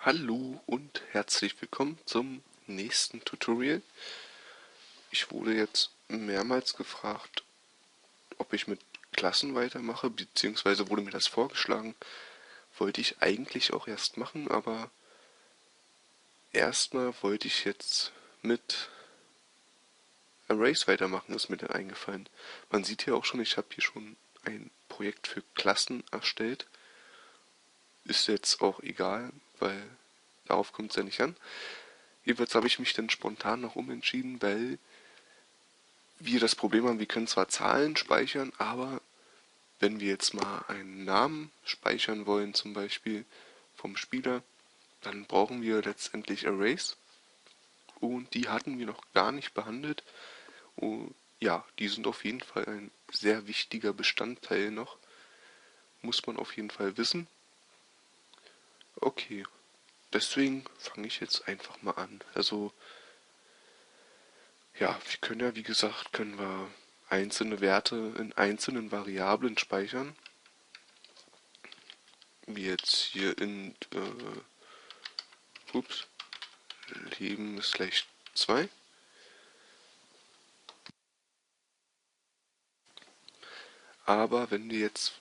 Hallo und herzlich willkommen zum nächsten Tutorial. Ich wurde jetzt mehrmals gefragt, ob ich mit Klassen weitermache, beziehungsweise wurde mir das vorgeschlagen. Wollte ich eigentlich auch erst machen, aber erstmal wollte ich jetzt mit Arrays weitermachen, ist mir dann eingefallen. Man sieht hier auch schon, ich habe hier schon ein Projekt für Klassen erstellt. Ist jetzt auch egal, weil darauf kommt es ja nicht an. Jedenfalls habe ich mich dann spontan noch umentschieden, weil wir das Problem haben, wir können zwar Zahlen speichern, aber wenn wir jetzt mal einen Namen speichern wollen, zum Beispiel vom Spieler, dann brauchen wir letztendlich Arrays und die hatten wir noch gar nicht behandelt. Und ja, die sind auf jeden Fall ein sehr wichtiger Bestandteil noch, muss man auf jeden Fall wissen. Okay, deswegen fange ich jetzt einfach mal an. Also ja, wir können ja, wie gesagt, können wir einzelne Werte in einzelnen Variablen speichern. Wie jetzt hier in ups, Leben ist gleich 2. Aber wenn wir jetzt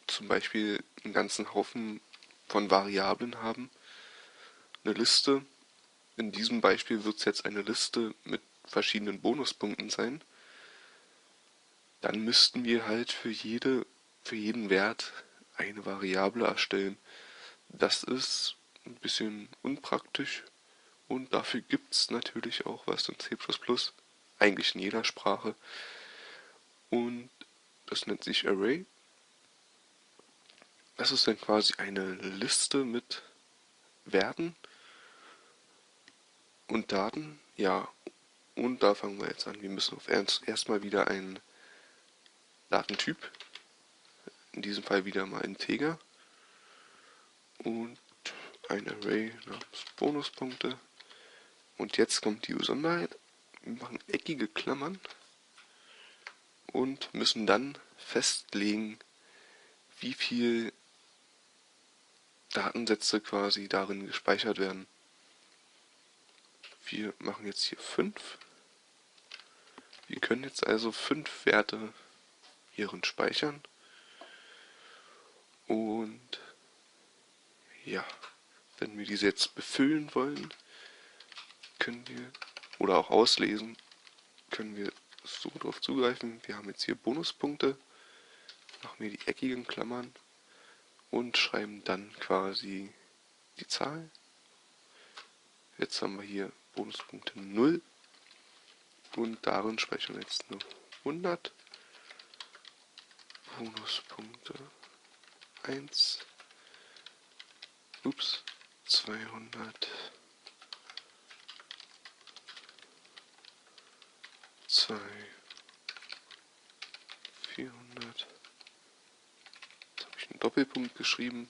zum Beispiel einen ganzen Haufen von Variablen haben, eine Liste, in diesem Beispiel wird es jetzt eine Liste mit verschiedenen Bonuspunkten sein, dann müssten wir halt für jeden Wert eine Variable erstellen. Das ist ein bisschen unpraktisch und dafür gibt es natürlich auch was in C++, eigentlich in jeder Sprache. Und das nennt sich Array. Das ist dann quasi eine Liste mit Werten und Daten. Ja, und da fangen wir jetzt an. Wir müssen erstmal wieder einen Datentyp, in diesem Fall wieder mal Integer und ein Array namens Bonuspunkte. Und jetzt kommt die Besonderheit. Wir machen eckige Klammern und müssen dann festlegen, wie viel Datensätze quasi darin gespeichert werden. Wir machen jetzt hier 5. Wir können jetzt also 5 Werte hierin speichern. Und ja, wenn wir diese jetzt befüllen wollen, können wir, oder auch auslesen, können wir so darauf zugreifen. Wir haben jetzt hier Bonuspunkte, machen wir die eckigen Klammern und schreiben dann quasi die Zahl. Jetzt haben wir hier Bonuspunkte 0 und darin speichern wir jetzt nur 100. Bonuspunkte 1. 200. 2. 400. Jetzt habe ich einen Doppelpunkt geschrieben.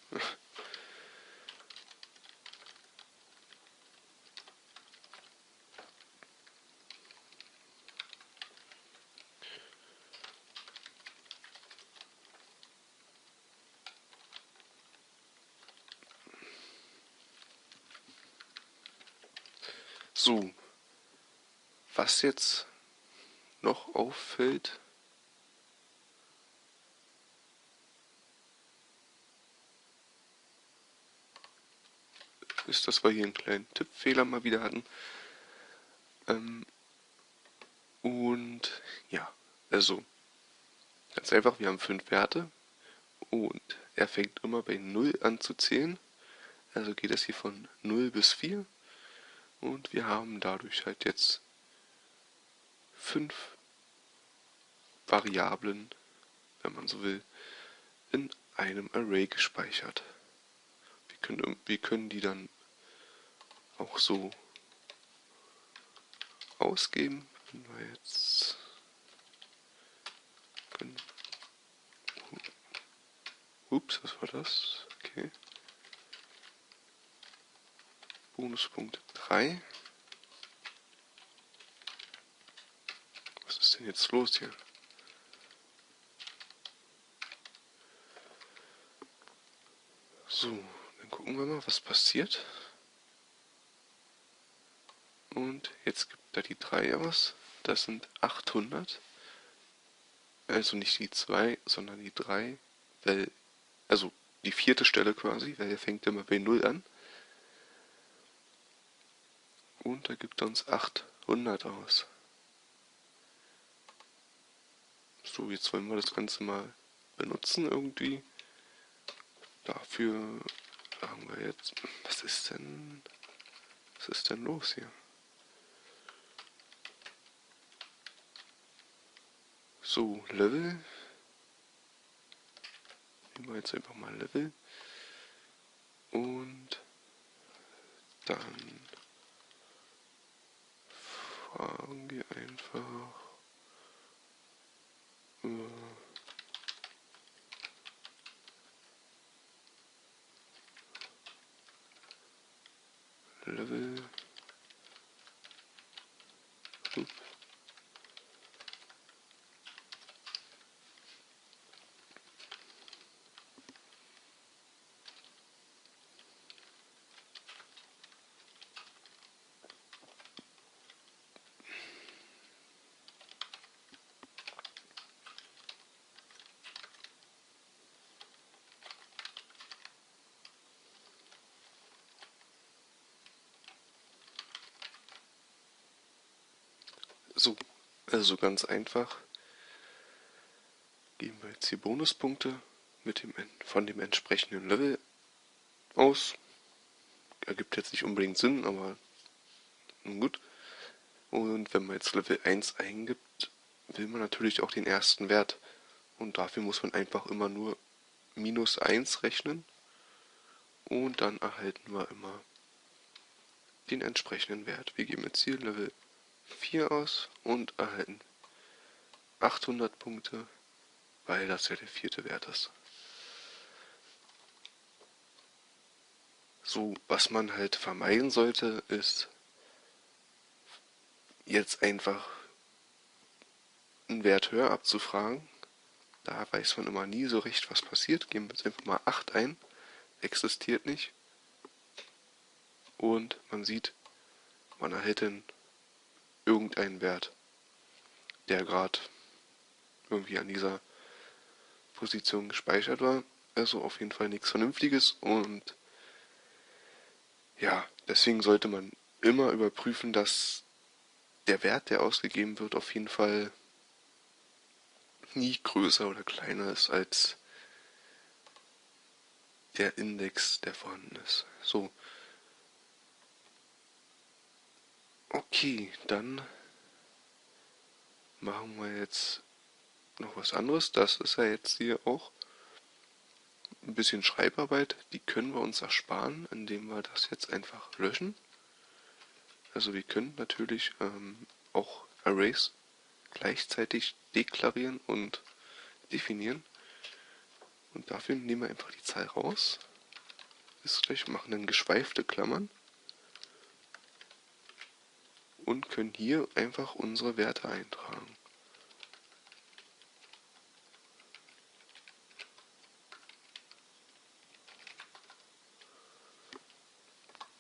So, was jetzt noch auffällt, ist, dass wir hier einen kleinen Tippfehler mal wieder hatten. Und ja, also ganz einfach, wir haben 5 Werte und er fängt immer bei 0 an zu zählen. Also geht es hier von 0 bis 4 und wir haben dadurch halt jetzt 5 Variablen, wenn man so will, in einem Array gespeichert. Wir können die dann auch so ausgeben. Wenn wir jetzt können, ups, was war das? Okay. Bonuspunkt 3. Was ist denn jetzt los hier? So, dann Dann gucken wir mal, was passiert. Und jetzt gibt er die 3 aus. Das sind 800. Also nicht die 2, sondern die 3. Weil, also die 4. Stelle quasi, weil er fängt immer bei 0 an. Und da gibt er uns 800 aus. So, jetzt wollen wir das Ganze mal benutzen irgendwie. Dafür sagen wir jetzt, was ist denn los hier? So, Level. Nehmen wir jetzt einfach mal Level. Und dann fragen wir einfach Level. So, also ganz einfach. Geben wir jetzt hier Bonuspunkte von dem entsprechenden Level aus. Ergibt jetzt nicht unbedingt Sinn, aber nun gut. Und wenn man jetzt Level 1 eingibt, will man natürlich auch den ersten Wert. Und dafür muss man einfach immer nur -1 rechnen. Und dann erhalten wir immer den entsprechenden Wert. Wir geben jetzt hier Level 4 aus und erhalten 800 Punkte, weil das ja der 4. Wert ist. So, was man halt vermeiden sollte, ist jetzt einfach einen Wert höher abzufragen. Da weiß man immer nie so recht, was passiert. Geben wir jetzt einfach mal 8 ein. Existiert nicht. Und man sieht, man erhält dann irgendeinen Wert, der gerade irgendwie an dieser Position gespeichert war. Also auf jeden Fall nichts Vernünftiges. Und ja, deswegen sollte man immer überprüfen, dass der Wert, der ausgegeben wird, auf jeden Fall nie größer oder kleiner ist als der Index, der vorhanden ist. So. Okay, dann machen wir jetzt noch was anderes. Das ist ja jetzt hier auch ein bisschen Schreibarbeit. Die können wir uns ersparen, indem wir das jetzt einfach löschen. Also wir können natürlich auch Arrays gleichzeitig deklarieren und definieren. Und dafür nehmen wir einfach die Zahl raus. Ist gleich, machen dann geschweifte Klammern. Und können hier einfach unsere Werte eintragen.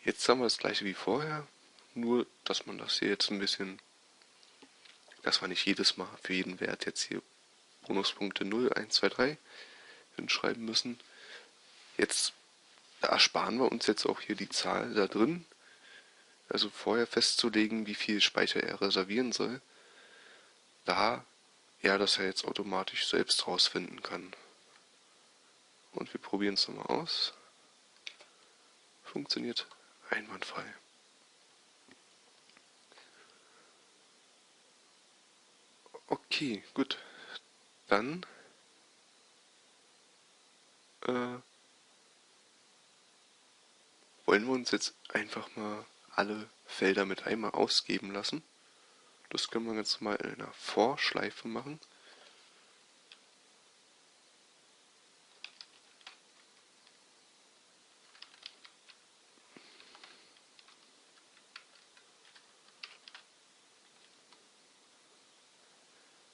Jetzt haben wir das gleiche wie vorher, nur dass man das hier jetzt ein bisschen, dass wir nicht jedes Mal für jeden Wert jetzt hier Bonuspunkte 0, 1, 2, 3 hinschreiben müssen. Jetzt ersparen wir uns jetzt auch hier die Zahl da drin, also vorher festzulegen, wie viel Speicher er reservieren soll, da er das ja jetzt automatisch selbst rausfinden kann. Und wir probieren es nochmal aus. Funktioniert einwandfrei. Okay, gut. Dann wollen wir uns jetzt einfach mal alle Felder mit einmal ausgeben lassen. Das können wir jetzt mal in einer For-Schleife machen.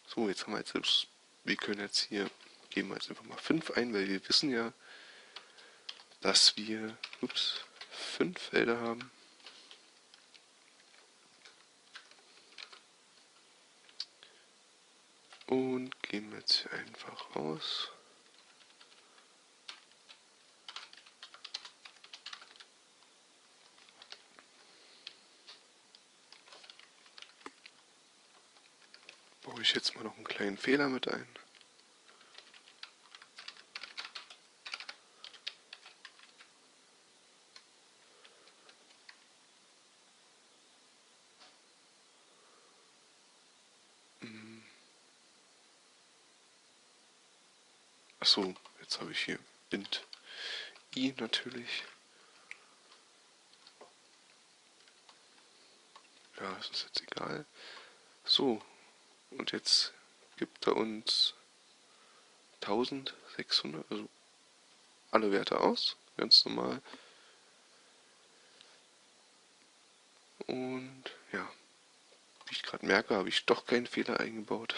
So, jetzt haben wir jetzt, wir können jetzt hier, geben wir jetzt einfach mal 5 ein, weil wir wissen ja, dass wir 5 Felder haben. Und gehen wir jetzt hier einfach raus. Baue ich jetzt mal noch einen kleinen Fehler mit ein. Achso, jetzt habe ich hier int i natürlich. Ja, das ist jetzt egal. So, und jetzt gibt er uns 1600, also alle Werte aus, ganz normal. Und ja, wie ich gerade merke, habe ich doch keinen Fehler eingebaut.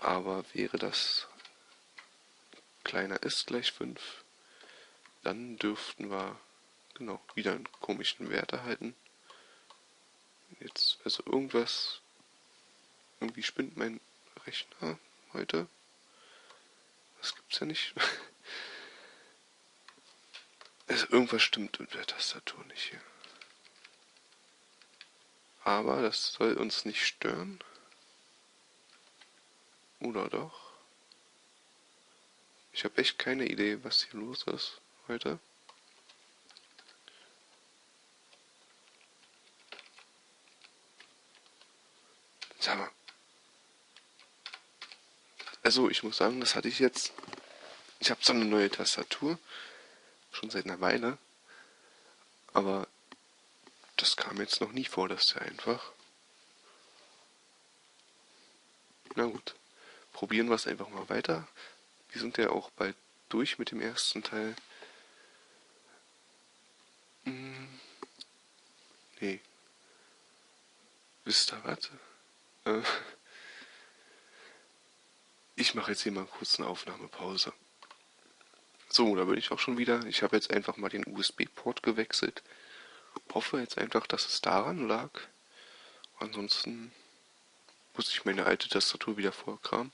Aber wäre das kleiner ist gleich 5, dann dürften wir genau wieder einen komischen Wert erhalten. Jetzt, also irgendwie spinnt mein Rechner heute. Das gibt's ja nicht. Also irgendwas stimmt mit der Tastatur nicht hier. Aber das soll uns nicht stören. Oder doch? Ich habe echt keine Idee, was hier los ist heute. Sag mal. Also ich muss sagen, das hatte ich jetzt. Ich habe so eine neue Tastatur. Schon seit einer Weile. Aber das kam jetzt noch nie vor, dass der einfach. Na gut. Probieren wir es einfach mal weiter. Wir sind ja auch bald durch mit dem ersten Teil. Nee. Wisst ihr was? Ich mache jetzt hier mal kurz eine Aufnahmepause. So, da bin ich auch schon wieder. Ich habe jetzt einfach mal den USB-Port gewechselt. Hoffe jetzt einfach, dass es daran lag. Ansonsten muss ich meine alte Tastatur wieder vorkramen.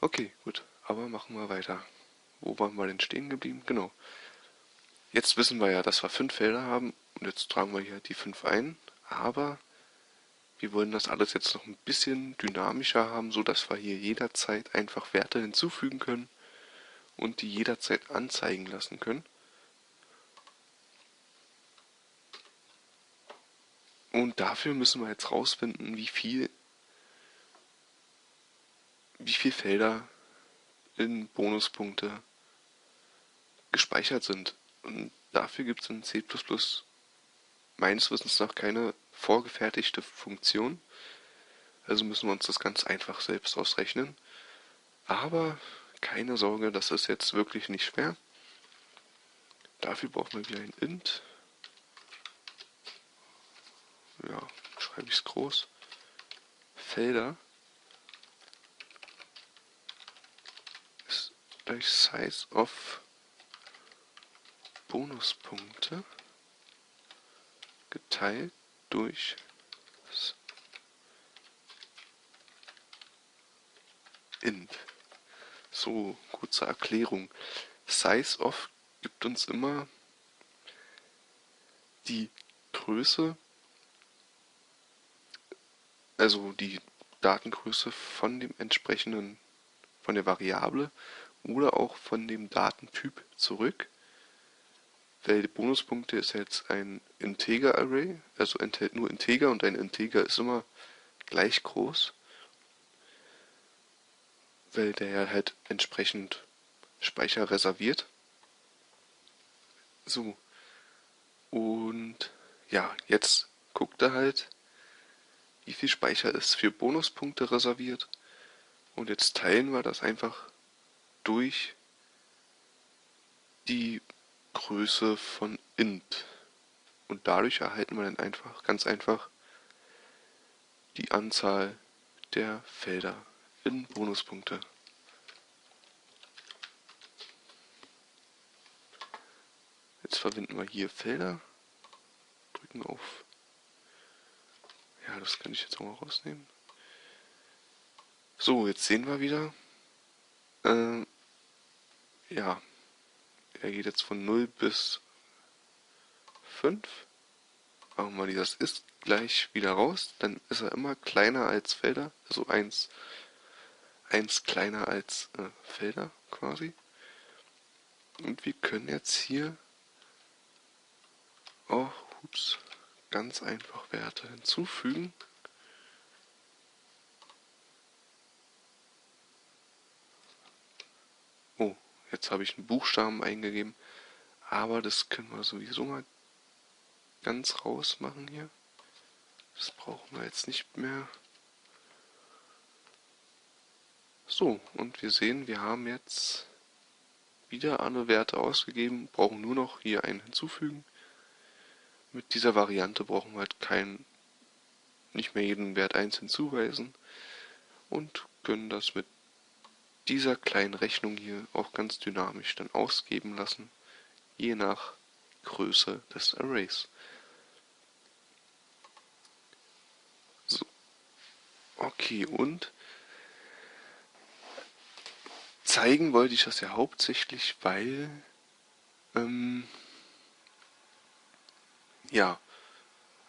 Okay, gut. Aber machen wir weiter. Wo waren wir denn stehen geblieben? Genau. Jetzt wissen wir ja, dass wir 5 Felder haben. Und jetzt tragen wir hier die 5 ein. Aber wir wollen das alles jetzt noch ein bisschen dynamischer haben, so dass wir hier jederzeit einfach Werte hinzufügen können und die jederzeit anzeigen lassen können. Und dafür müssen wir jetzt rausfinden, wie viel Felder in Bonuspunkte gespeichert sind. Und dafür gibt es in C++ meines Wissens nach keine vorgefertigte Funktion. Also müssen wir uns das ganz einfach selbst ausrechnen. Aber keine Sorge, das ist jetzt wirklich nicht schwer. Dafür brauchen wir wieder ein int. Ja, schreibe ich es groß. Felder ist gleich Size of Bonuspunkte geteilt durch int. So, kurze Erklärung. Size of gibt uns immer die Größe, also die Datengröße von dem entsprechenden, von der Variable oder auch von dem Datentyp zurück. Weil Bonuspunkte ist jetzt ein Integer-Array, also enthält nur Integer und ein Integer ist immer gleich groß, weil der ja halt entsprechend Speicher reserviert. So. Und ja, jetzt guckt er halt, wie viel Speicher ist für Bonuspunkte reserviert. Und jetzt teilen wir das einfach durch die Größe von int. Und dadurch erhalten wir dann einfach, ganz einfach, die Anzahl der Felder in Bonuspunkte. Jetzt verwenden wir hier Felder, drücken auf, ja, das kann ich jetzt auch mal rausnehmen. So, jetzt sehen wir wieder, ja, er geht jetzt von 0 bis 5. Machen wir das ist gleich wieder raus, dann ist er immer kleiner als Felder, also eins kleiner als Felder quasi. Und wir können jetzt hier auch, ganz einfach Werte hinzufügen. Oh, jetzt habe ich einen Buchstaben eingegeben, aber das können wir sowieso mal ganz raus machen hier. Das brauchen wir jetzt nicht mehr. So, und wir sehen, wir haben jetzt wieder alle Werte ausgegeben, brauchen nur noch hier einen hinzufügen. Mit dieser Variante brauchen wir halt nicht mehr jeden Wert einzeln zuweisen und können das mit dieser kleinen Rechnung hier auch ganz dynamisch dann ausgeben lassen, je nach Größe des Arrays. So, okay, und zeigen wollte ich das ja hauptsächlich, weil, ja,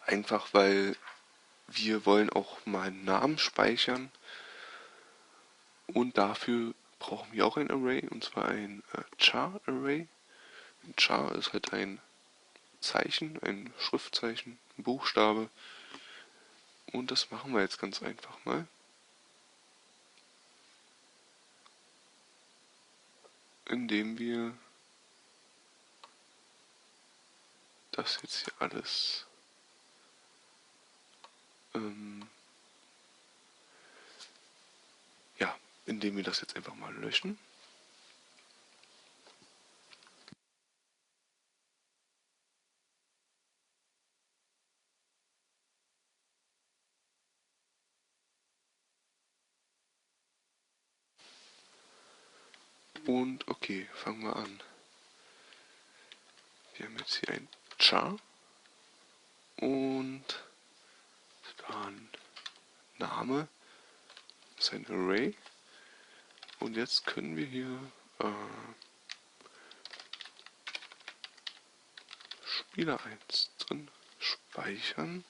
einfach weil wir wollen auch mal einen Namen speichern und dafür brauchen wir auch ein Array, und zwar ein Char-Array. Ein Char ist halt ein Zeichen, ein Schriftzeichen, ein Buchstabe. Und das machen wir jetzt ganz einfach mal. Indem wir das jetzt hier alles ja, indem wir das jetzt einfach mal löschen. Und okay, fangen wir an. Wir haben jetzt hier ein Char und dann Name, das ist ein Array. Und jetzt können wir hier Spieler 1 drin speichern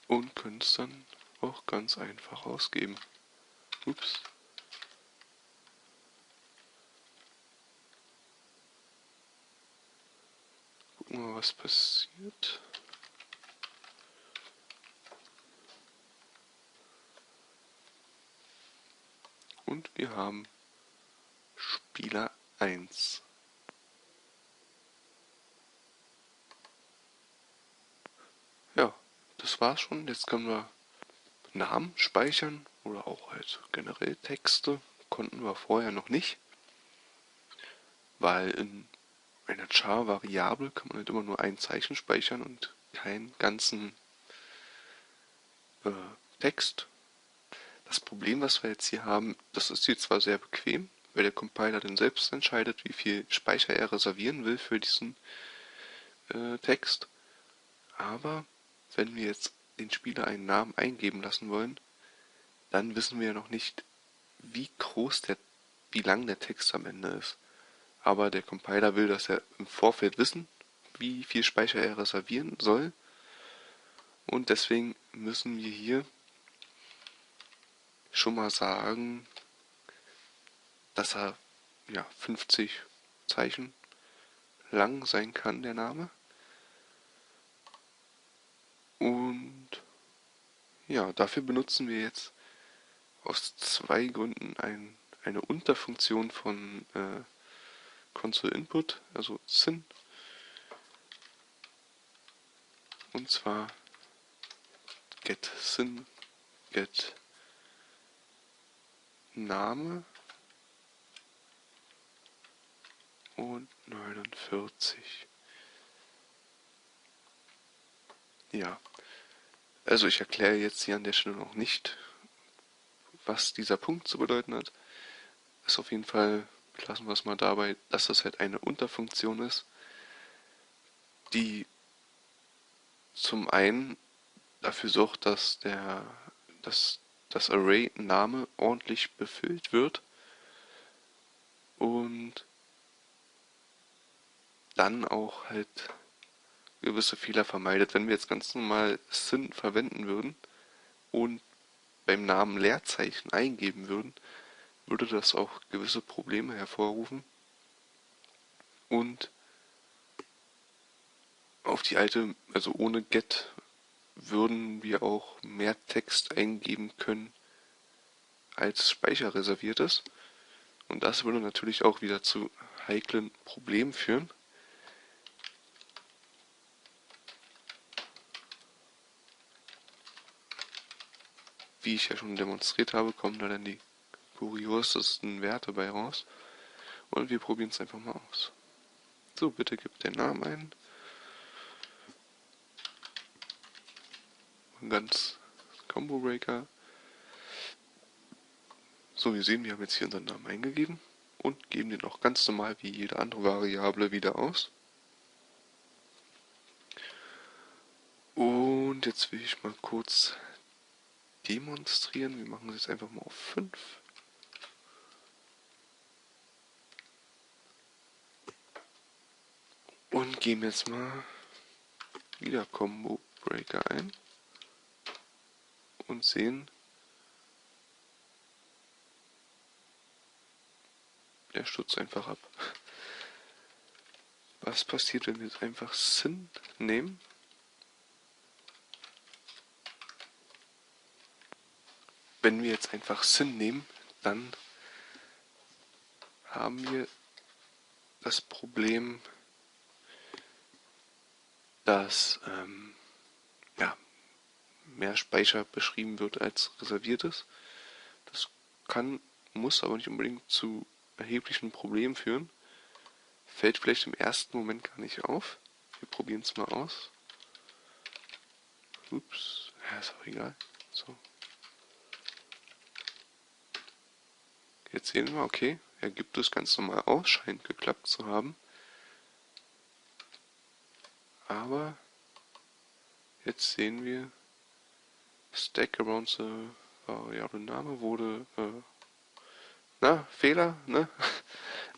und können es dann auch ganz einfach ausgeben. Ups. Gucken wir mal, was passiert. Und wir haben Spieler 1. Ja, das war's schon. Jetzt können wir Namen speichern oder auch halt generell Texte. Konnten wir vorher noch nicht, weil in einer Char-Variable kann man halt immer nur ein Zeichen speichern und keinen ganzen Text. Das Problem, was wir jetzt hier haben, das ist hier zwar sehr bequem, weil der Compiler dann selbst entscheidet, wie viel Speicher er reservieren will für diesen Text, aber wenn wir jetzt den Spieler einen Namen eingeben lassen wollen, dann wissen wir ja noch nicht, wie lang der Text am Ende ist. Aber der Compiler will das ja im Vorfeld wissen, wie viel Speicher er reservieren soll. Und deswegen müssen wir hier schon mal sagen, dass er ja 50 Zeichen lang sein kann, der Name. Und ja, dafür benutzen wir jetzt aus zwei Gründen eine Unterfunktion von Console Input, also Syn. Und zwar get Syn, get Name und 49. Ja, also ich erkläre jetzt hier an der Stelle noch nicht, was dieser Punkt zu bedeuten hat. Ist auf jeden Fall lassen wir es mal dabei, dass das halt eine Unterfunktion ist, die zum einen dafür sorgt, dass das Array-Name ordentlich befüllt wird und dann auch halt gewisse Fehler vermeidet. Wenn wir jetzt ganz normal Syn verwenden würden und beim Namen Leerzeichen eingeben würden, würde das auch gewisse Probleme hervorrufen und auf die alte, also ohne Get, würden wir auch mehr Text eingeben können, als Speicher reserviert ist. Und das würde natürlich auch wieder zu heiklen Problemen führen. Wie ich ja schon demonstriert habe, kommen da dann die kuriosesten Werte bei raus. Und wir probieren es einfach mal aus. So, bitte gib den Namen ein. Ganz Combo Breaker. So, wir sehen, wir haben jetzt hier unseren Namen eingegeben und geben den auch ganz normal wie jede andere Variable wieder aus. Und jetzt will ich mal kurz demonstrieren. Wir machen es jetzt einfach mal auf 5. Und geben jetzt mal wieder Combo Breaker ein und sehen, der stürzt einfach ab. Was passiert, wenn wir jetzt einfach Syn nehmen? Wenn wir jetzt einfach Syn nehmen, dann haben wir das Problem, dass ja, mehr Speicher beschrieben wird als reserviert ist. Das muss aber nicht unbedingt zu erheblichen Problemen führen. Fällt vielleicht im ersten Moment gar nicht auf. Wir probieren es mal aus. Ups, ja, ist auch egal. So. Jetzt sehen wir, okay, er gibt es ganz normal aus, scheint geklappt zu haben. Aber jetzt sehen wir, Stack around the Variable Name wurde, Fehler, ne?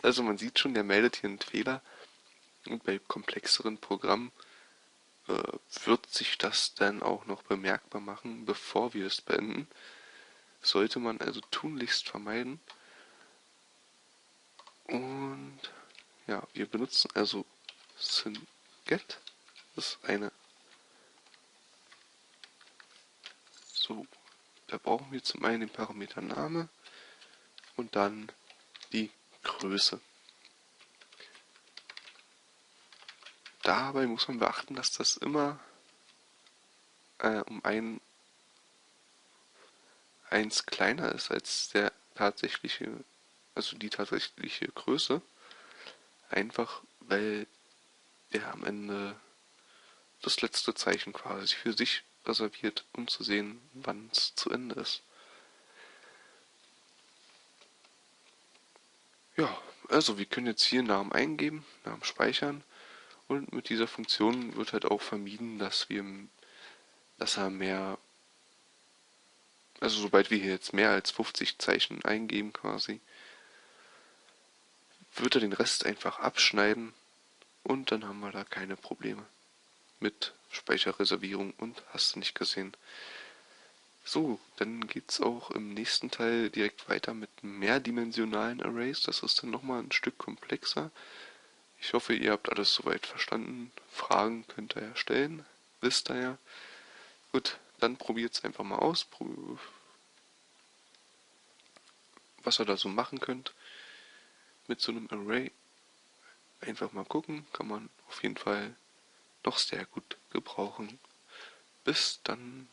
Also man sieht schon, der meldet hier einen Fehler. Und bei komplexeren Programmen wird sich das dann auch noch bemerkbar machen, bevor wir es beenden. Sollte man also tunlichst vermeiden. Und ja, wir benutzen also SynGet. Das ist eine. So, da brauchen wir zum einen den Parameter Name und dann die Größe. Dabei muss man beachten, dass das immer um eins kleiner ist als der tatsächliche, also die tatsächliche Größe. Einfach weil der am Ende das letzte Zeichen quasi für sich reserviert, um zu sehen, wann es zu Ende ist. Ja, also wir können jetzt hier Namen eingeben, Namen speichern und mit dieser Funktion wird halt auch vermieden, dass er mehr, also sobald wir hier jetzt mehr als 50 Zeichen eingeben quasi, wird er den Rest einfach abschneiden und dann haben wir da keine Probleme mit Speicherreservierung und hast du nicht gesehen. So, dann geht's auch im nächsten Teil direkt weiter mit mehrdimensionalen Arrays. Das ist dann nochmal ein Stück komplexer. Ich hoffe, ihr habt alles soweit verstanden. Fragen könnt ihr ja stellen. Wisst ihr ja. Gut, dann probiert's einfach mal aus, was ihr da so machen könnt mit so einem Array. Einfach mal gucken, kann man auf jeden Fall noch sehr gut gebrauchen. Bis dann.